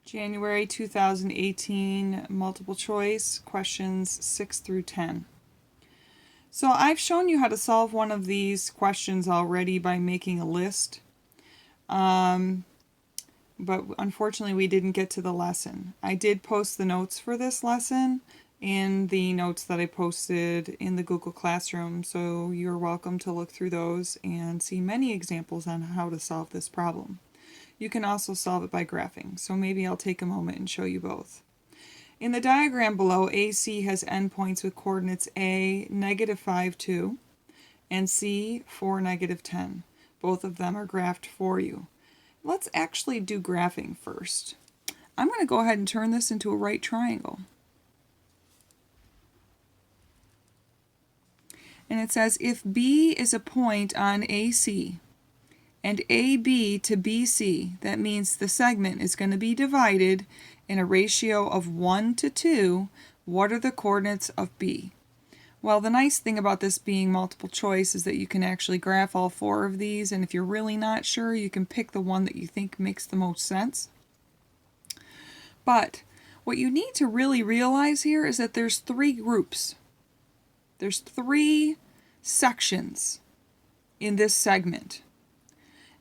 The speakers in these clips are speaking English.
January 2018 multiple choice questions 6 through 10. So I've shown you how to solve one of these questions already by making a list, but unfortunately we didn't get to the lesson. I did post the notes for this lesson in the notes that I posted in the Google Classroom, so you're welcome to look through those and see many examples on how to solve this problem. You can also solve it by graphing, so maybe I'll take a moment and show you both. In the diagram below, AC has endpoints with coordinates A, -5, 2, and C, 4, -10. Both of them are graphed for you. Let's actually do graphing first. I'm going to go ahead and turn this into a right triangle. And it says if B is a point on AC and AB to BC, that means the segment is going to be divided in a ratio of 1 to 2, what are the coordinates of B? Well, the nice thing about this being multiple choice is that you can actually graph all 4 of these, and if you're really not sure, you can pick the one that you think makes the most sense. But what you need to really realize here is that there's 3 groups. There's 3 sections in this segment.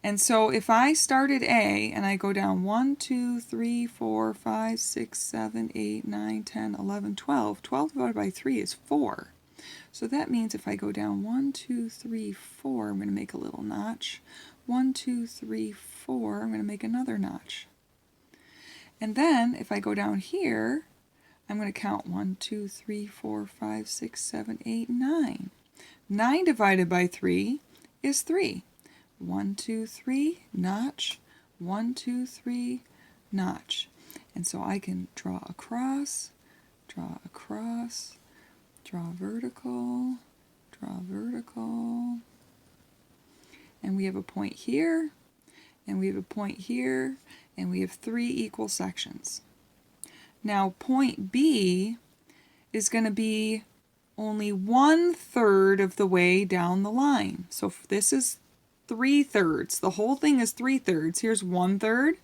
And so if I start at A and I go down 1, 2, 3, 4, 5, 6, 7, 8, 9, 10, 11, 12. 12 divided by 3 is 4. So that means if I go down 1, 2, 3, 4, I'm going to make a little notch. 1, 2, 3, 4, I'm going to make another notch. And then if I go down here, I'm going to count 1, 2, 3, 4, 5, 6, 7, 8, 9. 9 divided by 3 is 3. 1, 2, 3, notch, 1, 2, 3, notch. And so I can draw across, draw across, draw vertical, draw vertical. And we have a point here, and we have a point here, and we have 3 equal sections. Now point B is going to be only 1/3 of the way down the line. So if this is 3/3. The whole thing is 3/3. Here's 1/3.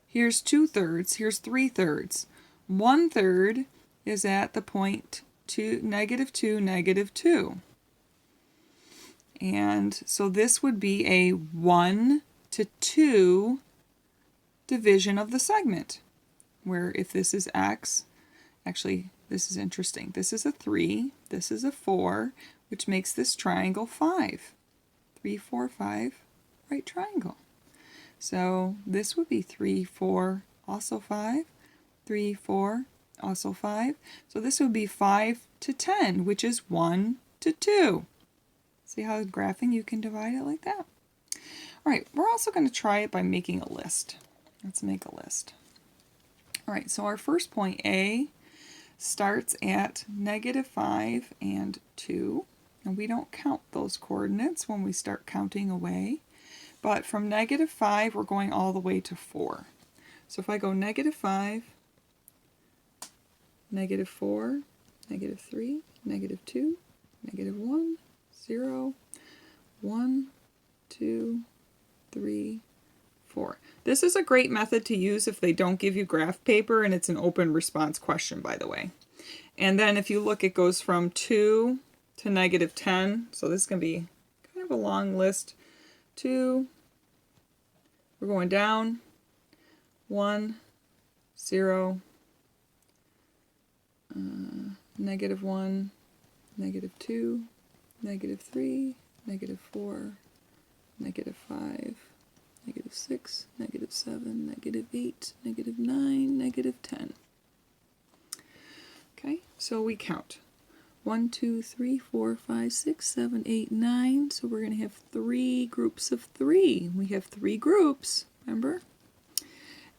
Here's 2/3. Here's 3/3. 1/3 is at the point -2, -2. And so this would be a 1 to 2 division of the segment, where if this is x, actually this is interesting. This is a 3, this is a 4, which makes this triangle 5. 3, 4, 5, right triangle. So this would be 3, 4, also 5, 3, 4, also 5. So this would be 5 to 10, which is 1 to 2. See how graphing you can divide it like that? All right, we're also going to try it by making a list. Let's make a list. All right, so our first point A starts at -5 and 2. And we don't count those coordinates when we start counting away. But from -5, we're going all the way to 4. So if I go -5, -4, -3, -2, -1, 0, 1, 2, 3, 4. This is a great method to use if they don't give you graph paper, and it's an open response question, by the way. And then if you look, it goes from 2 to -10, so this is going to be kind of a long list. 2, we're going down, 1, 0, -1, -2, -3, -4, -5, -6, -7, -8, -9, -10. Okay, so we count. 1, 2, 3, 4, 5, 6, 7, 8, 9. So we're going to have 3 groups of 3. We have 3 groups, remember?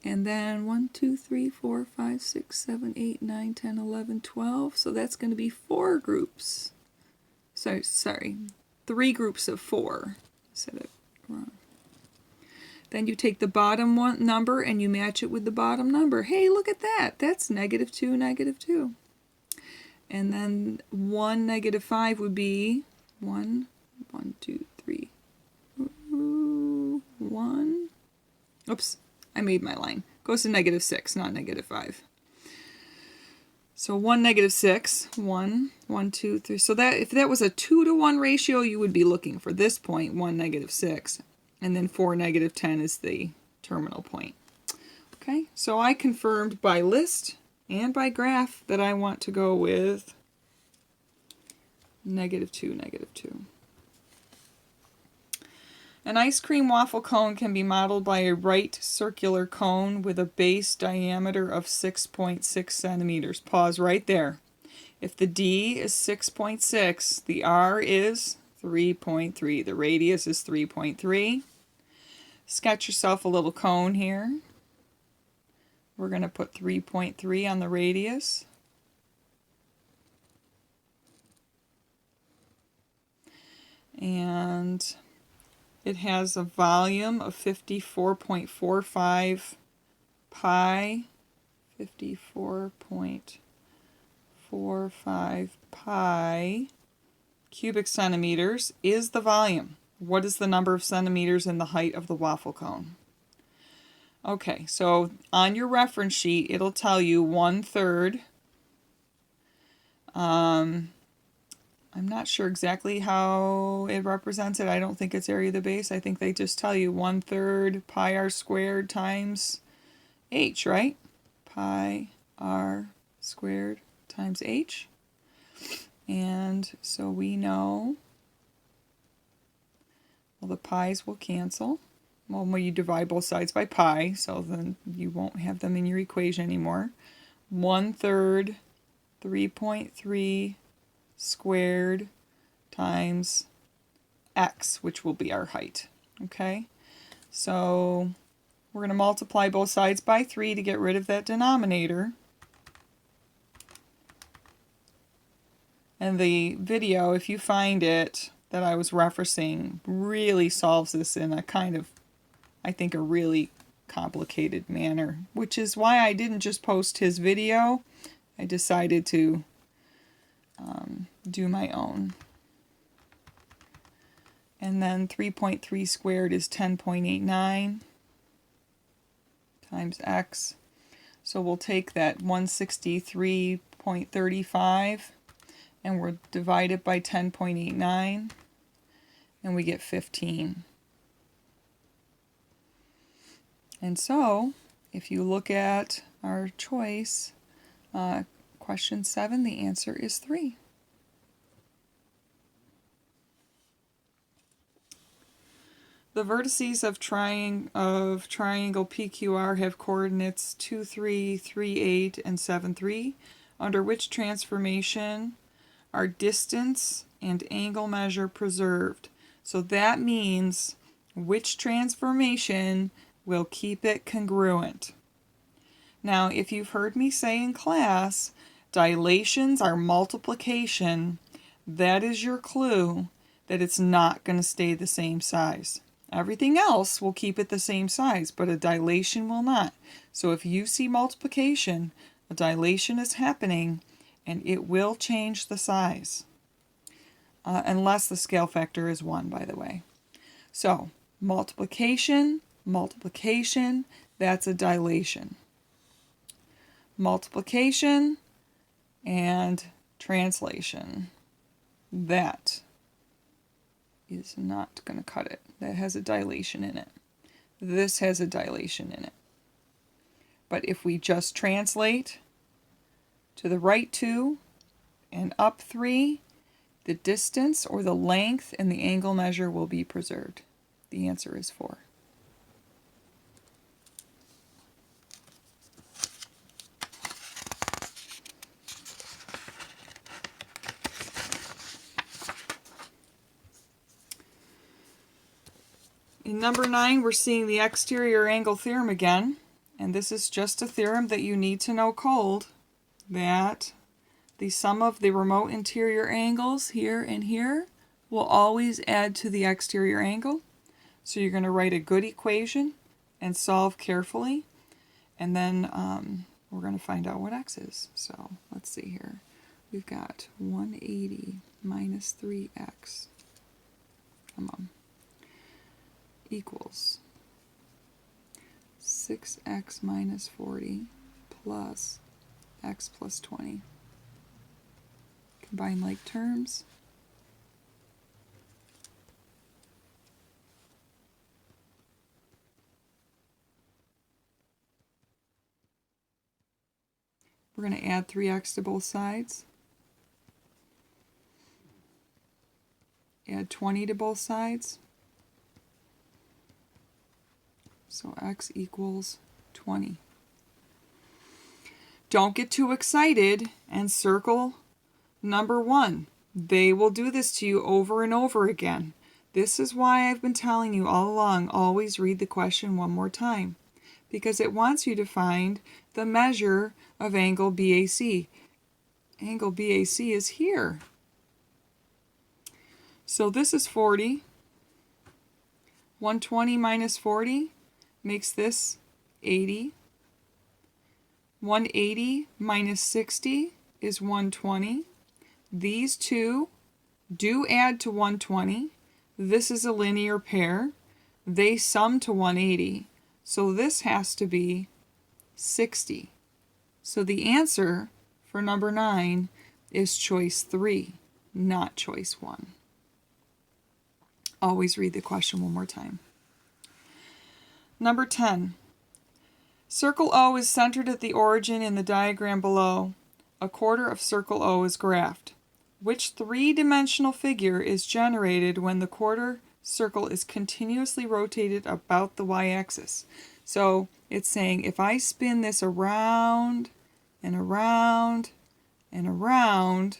And then 1, 2, 3, 4, 5, 6, 7, 8, 9, 10, 11, 12. So that's going to be 4 groups. Sorry, 3 groups of 4. I said it wrong. Then you take the bottom one number and you match it with the bottom number. Hey, look at that. That's -2, -2. And then 1, -5 would be 1, 1, 2, 3, 1. Oops, I made my line. goes to -6, not -5. So 1, -6, 1, 1, 2, 3. So that if that was a 2 to 1 ratio, you would be looking for this point, 1, -6. And then 4, -10 is the terminal point. Okay, so I confirmed by list and by graph that I want to go with -2, -2. An ice cream waffle cone can be modeled by a right circular cone with a base diameter of 6.6 centimeters. Pause right there. If the D is 6.6, the R is 3.3. The radius is 3.3. Sketch yourself a little cone here. We're going to put 3.3 on the radius. And it has a volume of 54.45 pi, 54.45 pi cubic centimeters is the volume. What is the number of centimeters in the height of the waffle cone? Okay, so on your reference sheet, it'll tell you 1/3. I'm not sure exactly how it represents it. I don't think it's area of the base. I think they just tell you 1/3 pi r squared times h, right? Pi r squared times h. And so we know, well, the pi's will cancel. Well, when you divide both sides by pi, so then you won't have them in your equation anymore. 1/3 3.3 squared times x, which will be our height. Okay, so we're going to multiply both sides by 3 to get rid of that denominator. And the video, if you find it, that I was referencing, really solves this in a kind of, I think, a really complicated manner, which is why I didn't just post his video. I decided to do my own. And then 3.3 squared is 10.89 times x. So we'll take that 163.35 and we'll divide it by 10.89 and we get 15. And so if you look at our choice, question 7, the answer is 3. The vertices of triangle PQR have coordinates 2, 3, 3, 8, and 7, 3, under which transformation are distance and angle measure preserved. So that means which transformation will keep it congruent. Now, if you've heard me say in class, dilations are multiplication, that is your clue that it's not going to stay the same size. Everything else will keep it the same size, but a dilation will not. So if you see multiplication, a dilation is happening, and it will change the size. Unless the scale factor is 1, by the way. So multiplication, multiplication, that's a dilation. Multiplication and translation, that is not going to cut it. That has a dilation in it. This has a dilation in it. But if we just translate to the right 2 and up 3, the distance or the length and the angle measure will be preserved. The answer is 4. In number 9, we're seeing the exterior angle theorem again, and this is just a theorem that you need to know cold, that the sum of the remote interior angles here and here will always add to the exterior angle. So you're going to write a good equation and solve carefully, and then we're going to find out what x is. So let's see here. We've got 180 minus 3x. Come on. Equals 6x minus 40 plus x plus 20. Combine like terms. We're going to add 3x to both sides. Add 20 to both sides. So x equals 20. Don't get too excited and circle number 1. They will do this to you over and over again. This is why I've been telling you all along, always read the question one more time, because it wants you to find the measure of angle BAC. Angle BAC is here. So this is 40. 120 minus 40 makes this 80. 180 minus 60 is 120. These two do add to 120. This is a linear pair. They sum to 180. So this has to be 60. So the answer for number 9 is choice 3, not choice 1. Always read the question one more time. Number 10. Circle O is centered at the origin in the diagram below. A quarter of circle O is graphed. Which three-dimensional figure is generated when the quarter circle is continuously rotated about the y-axis? So it's saying if I spin this around and around and around,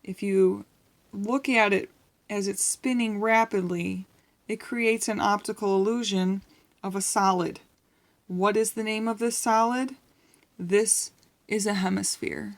if you look at it as it's spinning rapidly, it creates an optical illusion of a solid. What is the name of this solid? This is a hemisphere.